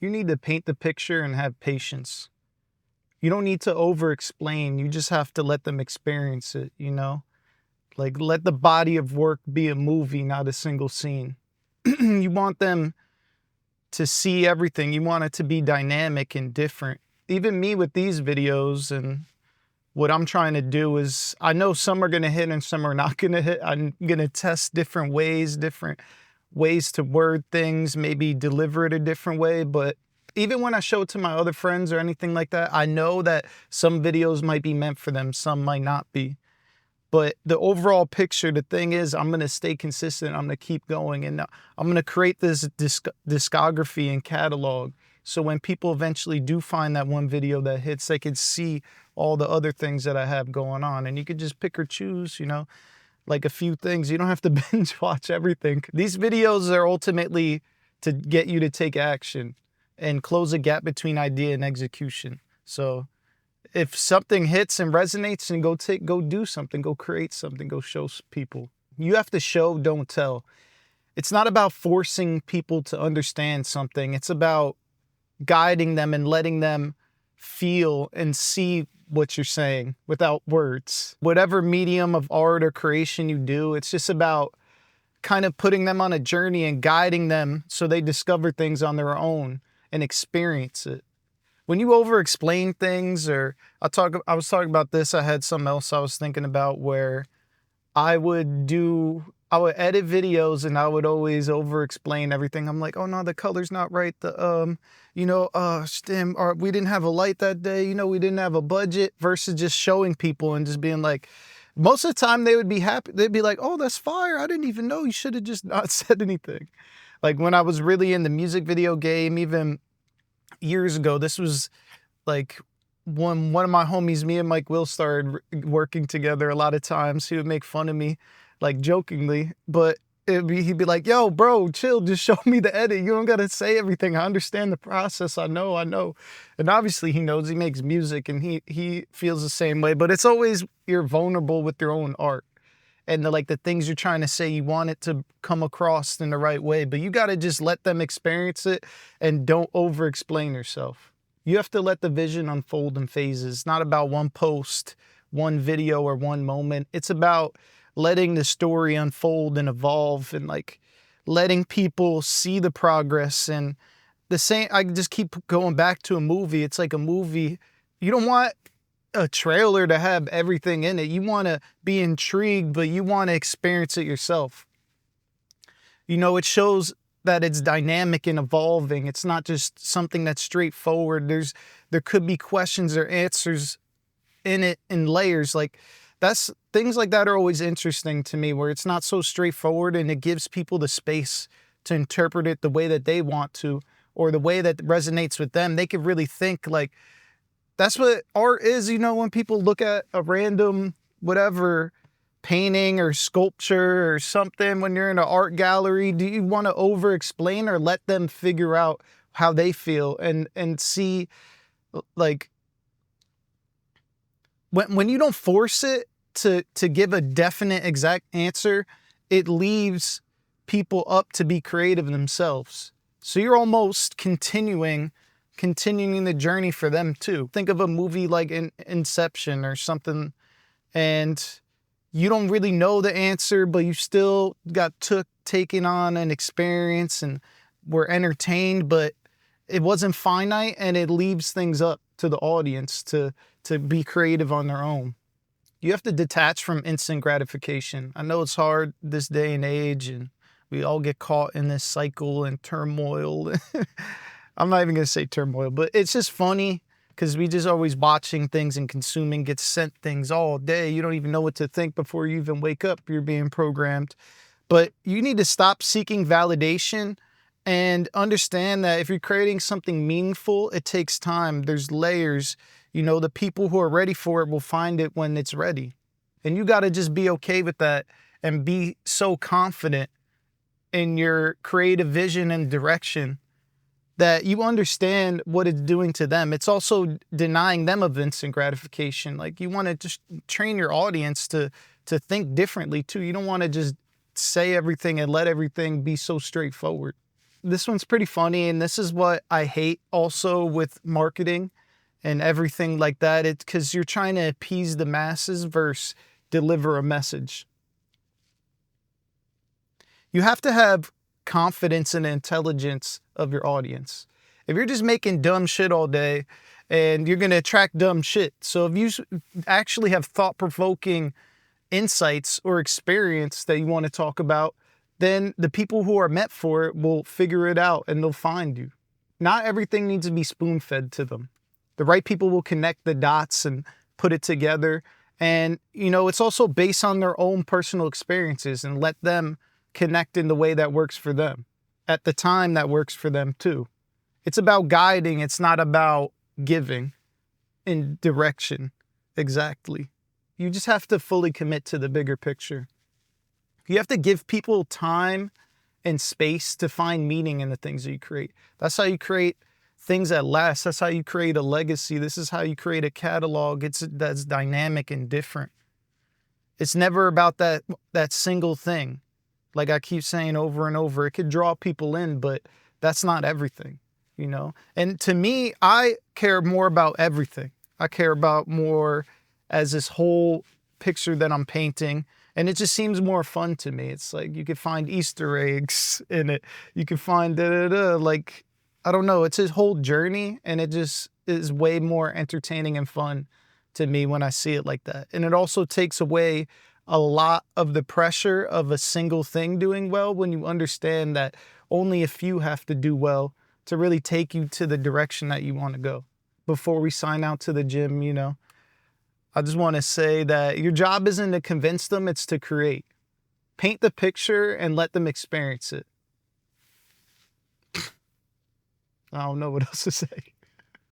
You need to paint the picture and have patience. You don't need to over-explain. You just have to let them experience it, you know? Like, let the body of work be a movie, not a single scene. You want them to see everything. You want it to be dynamic and different. Even me with these videos, and what I'm trying to do is, I know some are going to hit and some are not going to hit. I'm going to test different ways to word things, maybe deliver it a different way. But even when I show it to my other friends or anything like that, I know that some videos might be meant for them, some might not be. But the overall picture, the thing is, I'm going to stay consistent. I'm going to keep going. And I'm going to create this discography and catalog. So when people eventually do find that one video that hits, they can see all the other things that I have going on. And you could just pick or choose, you know, like a few things. You don't have to binge watch everything. These videos are ultimately to get you to take action and close a gap between idea and execution. So if something hits and resonates, and go do something, go create something, go show people. You have to show, don't tell. It's not about forcing people to understand something. It's about guiding them and letting them feel and see what you're saying without words. Whatever medium of art or creation you do, it's just about kind of putting them on a journey and guiding them so they discover things on their own and experience it. When you over-explain things, or I was talking about this, I had something else I was thinking about where I would edit videos and I would always over-explain everything. I'm like, oh no, the color's not right. We didn't have a light that day. You know, we didn't have a budget, versus just showing people and just being like, most of the time they would be happy. They'd be like, oh, that's fire. I didn't even know. You should have just not said anything. Like when I was really in the music video game, even years ago, this was like one of my homies, me and Mike Will, started working together a lot of times. He would make fun of me, like jokingly, but he'd be like, yo, bro, chill, just show me the edit. You don't got to say everything. I understand the process. I know. And obviously he knows, he makes music and he feels the same way, but it's always, you're vulnerable with your own art. And the things you're trying to say, you want it to come across in the right way, but you got to just let them experience it and don't over-explain yourself. You have to let the vision unfold in phases. It's not about one post, one video, or one moment. It's about letting the story unfold and evolve, and letting people see the progress. And the same, I just keep going back to a movie. It's like a movie. You don't want a trailer to have everything in it. You want to be intrigued, but you want to experience it yourself. You know, it shows that it's dynamic and evolving. It's not just something that's straightforward. There could be questions or answers in it in layers. Things like that are always interesting to me, where it's not so straightforward and it gives people the space to interpret it the way that they want to, or the way that resonates with them. They could really think that's what art is. You know, when people look at a random whatever painting or sculpture or something, when you're in an art gallery, do you want to over-explain or let them figure out how they feel and see, when you don't force it to give a definite exact answer, it leaves people up to be creative themselves. So you're almost continuing the journey for them too. Think of a movie like Inception or something, and you don't really know the answer, but you still got taken on an experience and were entertained, but it wasn't finite, and it leaves things up to the audience to be creative on their own. You have to detach from instant gratification. I know it's hard this day and age, and we all get caught in this cycle and turmoil. I'm not even going to say turmoil, but it's just funny because we just always watching things and consuming, get sent things all day. You don't even know what to think before you even wake up. You're being programmed. But you need to stop seeking validation and understand that if you're creating something meaningful, it takes time. There's layers. You know, the people who are ready for it will find it when it's ready. And you got to just be okay with that and be so confident in your creative vision and direction that you understand what it's doing to them. It's also denying them of instant gratification. You want to just train your audience to think differently too. You don't want to just say everything and let everything be so straightforward. this one's pretty funny, and this is what I hate also with marketing and everything like that. It's because you're trying to appease the masses versus deliver a message. You have to have confidence in the intelligence of your audience. If you're just making dumb shit all day, and you're going to attract dumb shit. So if you actually have thought-provoking insights or experience that you want to talk about, then the people who are meant for it will figure it out and they'll find you. Not everything needs to be spoon-fed to them. The right people will connect the dots and put it together. And, it's also based on their own personal experiences, and let them connect in the way that works for them at the time that works for them too. It's about guiding. It's not about giving in direction. Exactly. You just have to fully commit to the bigger picture. You have to give people time and space to find meaning in the things that you create. That's how you create things that last. That's how you create a legacy. This is how you create a catalog. That's dynamic and different. It's never about that single thing. Like I keep saying over and over, it could draw people in, but that's not everything. And to me, I care more about everything. I care about more as this whole picture that I'm painting, and it just seems more fun to me. It's like you could find Easter eggs in it. You could find like, I don't know, it's his whole journey, and it just is way more entertaining and fun to me when I see it like that. And it also takes away a lot of the pressure of a single thing doing well when you understand that only a few have to do well to really take you to the direction that you want to go. Before we sign out to the gym, I just want to say that your job isn't to convince them, it's to create. Paint the picture and let them experience it. I don't know what else to say.